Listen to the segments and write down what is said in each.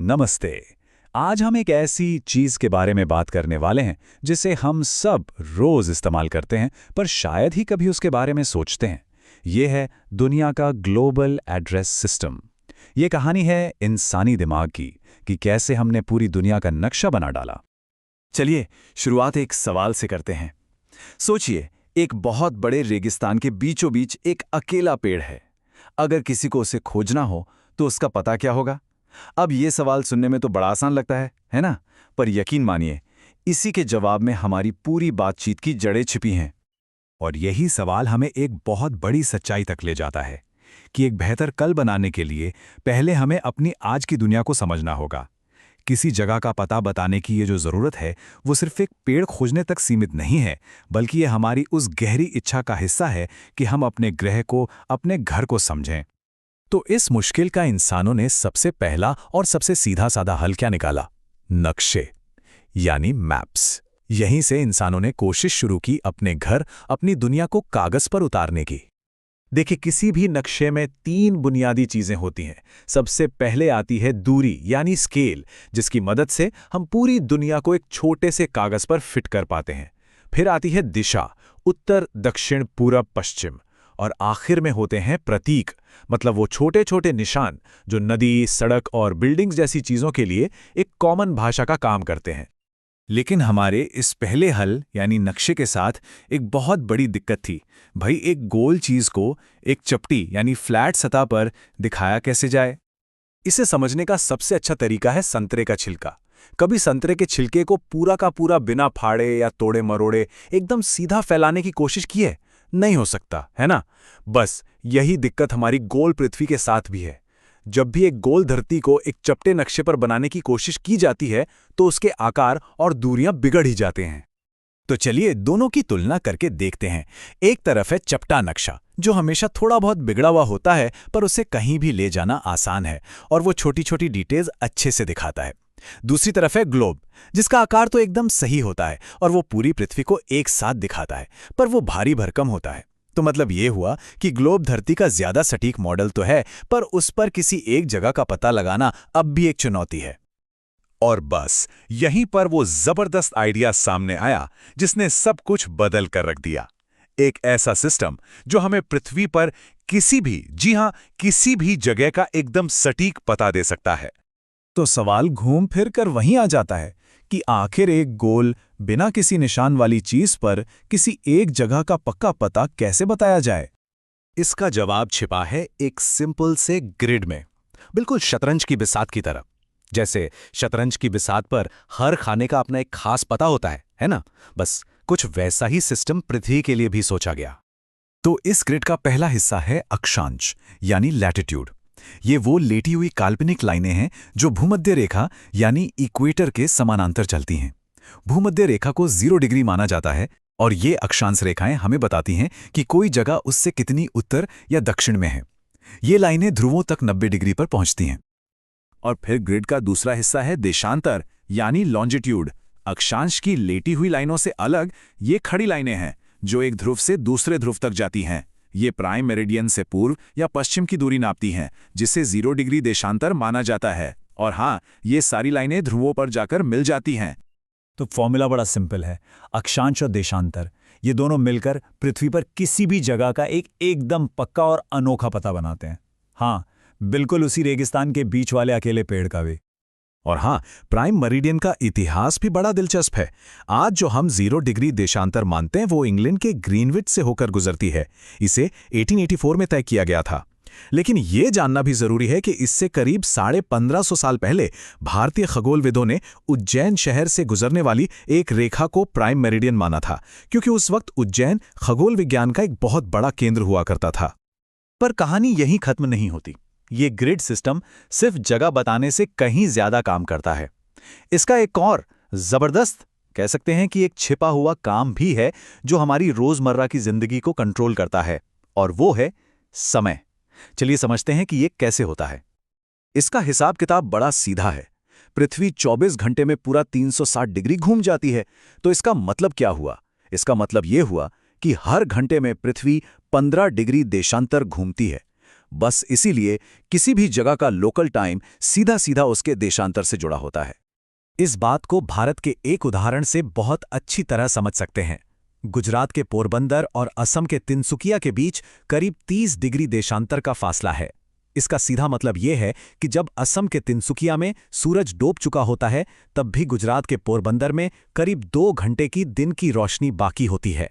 नमस्ते। आज हम एक ऐसी चीज के बारे में बात करने वाले हैं जिसे हम सब रोज इस्तेमाल करते हैं, पर शायद ही कभी उसके बारे में सोचते हैं। ये है दुनिया का ग्लोबल एड्रेस सिस्टम। ये कहानी है इंसानी दिमाग की कि कैसे हमने पूरी दुनिया का नक्शा बना डाला। चलिए शुरुआत एक सवाल से करते हैं। सोचिए, एक बहुत बड़े रेगिस्तान के बीचों बीच एक अकेला पेड़ है। अगर किसी को उसे खोजना हो तो उसका पता क्या होगा? अब ये सवाल सुनने में तो बड़ा आसान लगता है ना? पर यकीन मानिए, इसी के जवाब में हमारी पूरी बातचीत की जड़ें छिपी हैं। और यही सवाल हमें एक बहुत बड़ी सच्चाई तक ले जाता है कि एक बेहतर कल बनाने के लिए पहले हमें अपनी आज की दुनिया को समझना होगा। किसी जगह का पता बताने की ये जो ज़रूरत है, वो सिर्फ एक पेड़ खोजने तक सीमित नहीं है, बल्कि ये हमारी उस गहरी इच्छा का हिस्सा है कि हम अपने ग्रह को, अपने घर को समझें। तो इस मुश्किल का इंसानों ने सबसे पहला और सबसे सीधा साधा हल क्या निकाला? नक्शे, यानी मैप्स। यहीं से इंसानों ने कोशिश शुरू की अपने घर, अपनी दुनिया को कागज पर उतारने की। देखिए, किसी भी नक्शे में 3 बुनियादी चीजें होती हैं। सबसे पहले आती है दूरी, यानी स्केल, जिसकी मदद से हम पूरी दुनिया को एक छोटे से कागज पर फिट कर पाते हैं। फिर आती है दिशा, उत्तर, दक्षिण, पूरब, पश्चिम। और आखिर में होते हैं प्रतीक, मतलब वो छोटे छोटे निशान जो नदी, सड़क और बिल्डिंग्स जैसी चीजों के लिए एक कॉमन भाषा का काम करते हैं। लेकिन हमारे इस पहले हल यानी नक्शे के साथ एक बहुत बड़ी दिक्कत थी। भाई, एक गोल चीज को एक चपटी यानी फ्लैट सतह पर दिखाया कैसे जाए? इसे समझने का सबसे अच्छा तरीका है संतरे का छिलका। कभी संतरे के छिलके को पूरा का पूरा बिना फाड़े या तोड़े मरोड़े एकदम सीधा फैलाने की कोशिश की है? नहीं हो सकता, है ना? बस यही दिक्कत हमारी गोल पृथ्वी के साथ भी है। जब भी एक गोल धरती को एक चपटे नक्शे पर बनाने की कोशिश की जाती है तो उसके आकार और दूरियां बिगड़ ही जाते हैं। तो चलिए दोनों की तुलना करके देखते हैं। एक तरफ है चपटा नक्शा, जो हमेशा थोड़ा बहुत बिगड़ा हुआ होता है, पर उसे कहीं भी ले जाना आसान है और वो छोटी छोटी डिटेल्स अच्छे से दिखाता है। दूसरी तरफ है ग्लोब, जिसका आकार तो एकदम सही होता है और वो पूरी पृथ्वी को एक साथ दिखाता है, पर वो भारी भरकम होता है। तो मतलब ये हुआ कि ग्लोब धरती का ज्यादा सटीक मॉडल तो है, पर उस पर किसी एक जगह का पता लगाना अब भी एक चुनौती है। और बस यहीं पर वो जबरदस्त आइडिया सामने आया जिसने सब कुछ बदल कर रख दिया। एक ऐसा सिस्टम जो हमें पृथ्वी पर किसी भी, जी हां, किसी भी जगह का एकदम सटीक पता दे सकता है। तो सवाल घूम फिर कर वहीं आ जाता है कि आखिर एक गोल, बिना किसी निशान वाली चीज पर किसी एक जगह का पक्का पता कैसे बताया जाए? इसका जवाब छिपा है एक सिंपल से ग्रिड में, बिल्कुल शतरंज की बिसात की तरह। जैसे शतरंज की बिसात पर हर खाने का अपना एक खास पता होता है ना? बस कुछ वैसा ही सिस्टम पृथ्वी के लिए भी सोचा गया। तो इस ग्रिड का पहला हिस्सा है अक्षांश, यानी लैटिट्यूड। ये वो लेटी हुई काल्पनिक लाइनें हैं जो भूमध्य रेखा यानी इक्वेटर के समानांतर चलती हैं। भूमध्य रेखा को 0 डिग्री माना जाता है और ये अक्षांश रेखाएं हमें बताती हैं कि कोई जगह उससे कितनी उत्तर या दक्षिण में है। ये लाइनें ध्रुवों तक 90 डिग्री पर पहुंचती हैं। और फिर ग्रिड का दूसरा हिस्सा है देशांतर, यानी लॉन्जिट्यूड। अक्षांश की लेटी हुई लाइनों से अलग ये खड़ी लाइनें हैं जो एक ध्रुव से दूसरे ध्रुव तक जाती हैं। ये प्राइम मेरिडियन से पूर्व या पश्चिम की दूरी नापती हैं, जिसे 0 डिग्री देशांतर माना जाता है। और हाँ, ये सारी लाइनें ध्रुवों पर जाकर मिल जाती हैं। तो फॉर्मूला बड़ा सिंपल है। अक्षांश और देशांतर, ये दोनों मिलकर पृथ्वी पर किसी भी जगह का एक एकदम पक्का और अनोखा पता बनाते हैं। हाँ, बिल्कुल उसी रेगिस्तान के बीच वाले अकेले पेड़ का भी। और हाँ, प्राइम मेरिडियन का इतिहास भी बड़ा दिलचस्प है। आज जो हम 0 डिग्री देशांतर मानते हैं वो इंग्लैंड के ग्रीनविच से होकर गुजरती है। इसे 1884 में तय किया गया था। लेकिन ये जानना भी जरूरी है कि इससे करीब 1550 साल पहले भारतीय खगोलविदों ने उज्जैन शहर से गुजरने वाली एक रेखा को प्राइम मेरिडियन माना था, क्योंकि उस वक्त उज्जैन खगोल विज्ञान का एक बहुत बड़ा केंद्र हुआ करता था। पर कहानी यहीं खत्म नहीं होती। ये ग्रिड सिस्टम सिर्फ जगह बताने से कहीं ज्यादा काम करता है। इसका एक और जबरदस्त, कह सकते हैं कि एक छिपा हुआ काम भी है जो हमारी रोजमर्रा की जिंदगी को कंट्रोल करता है, और वो है समय। चलिए समझते हैं कि ये कैसे होता है। इसका हिसाब किताब बड़ा सीधा है। पृथ्वी 24 घंटे में पूरा 360 डिग्री घूम जाती है। तो इसका मतलब क्या हुआ? इसका मतलब ये हुआ कि हर घंटे में पृथ्वी 15 डिग्री देशांतर घूमती है। बस इसीलिए किसी भी जगह का लोकल टाइम सीधा सीधा उसके देशांतर से जुड़ा होता है। इस बात को भारत के एक उदाहरण से बहुत अच्छी तरह समझ सकते हैं। गुजरात के पोरबंदर और असम के तिनसुकिया के बीच करीब 30 डिग्री देशांतर का फासला है। इसका सीधा मतलब यह है कि जब असम के तिनसुकिया में सूरज डूब चुका होता है, तब भी गुजरात के पोरबंदर में करीब 2 घंटे की दिन की रोशनी बाकी होती है।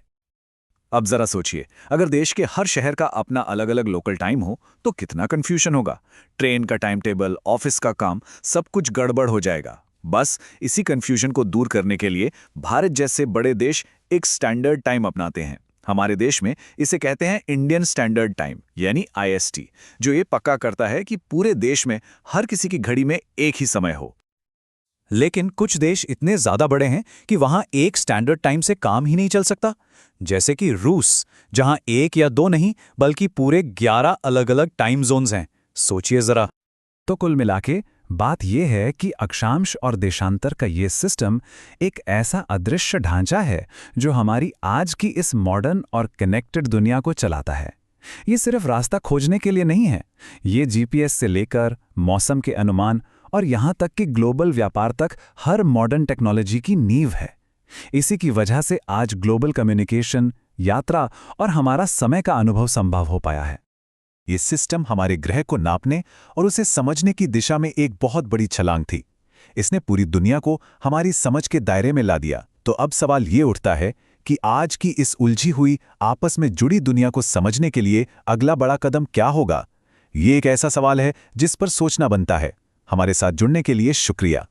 अब जरा सोचिए, अगर देश के हर शहर का अपना अलग अलग लोकल टाइम हो तो कितना कंफ्यूजन होगा। ट्रेन का टाइम टेबल, ऑफिस का काम, सब कुछ गड़बड़ हो जाएगा। बस इसी कंफ्यूजन को दूर करने के लिए भारत जैसे बड़े देश एक स्टैंडर्ड टाइम अपनाते हैं। हमारे देश में इसे कहते हैं इंडियन स्टैंडर्ड टाइम, यानी IST, जो ये पक्का करता है कि पूरे देश में हर किसी की घड़ी में एक ही समय हो। लेकिन कुछ देश इतने ज्यादा बड़े हैं कि वहां एक स्टैंडर्ड टाइम से काम ही नहीं चल सकता, जैसे कि रूस, जहां 1 या 2 नहीं बल्कि पूरे 11 अलग अलग टाइम जोन्स हैं। सोचिए जरा। तो कुल मिलाके बात यह है कि अक्षांश और देशांतर का ये सिस्टम एक ऐसा अदृश्य ढांचा है जो हमारी आज की इस मॉडर्न और कनेक्टेड दुनिया को चलाता है। ये सिर्फ रास्ता खोजने के लिए नहीं है, ये GPS से लेकर मौसम के अनुमान और यहाँ तक कि ग्लोबल व्यापार तक हर मॉडर्न टेक्नोलॉजी की नींव है। इसी की वजह से आज ग्लोबल कम्युनिकेशन, यात्रा और हमारा समय का अनुभव संभव हो पाया है। ये सिस्टम हमारे ग्रह को नापने और उसे समझने की दिशा में एक बहुत बड़ी छलांग थी। इसने पूरी दुनिया को हमारी समझ के दायरे में ला दिया। तो अब सवाल ये उठता है कि आज की इस उलझी हुई, आपस में जुड़ी दुनिया को समझने के लिए अगला बड़ा कदम क्या होगा? ये एक ऐसा सवाल है जिस पर सोचना बनता है। हमारे साथ जुड़ने के लिए शुक्रिया।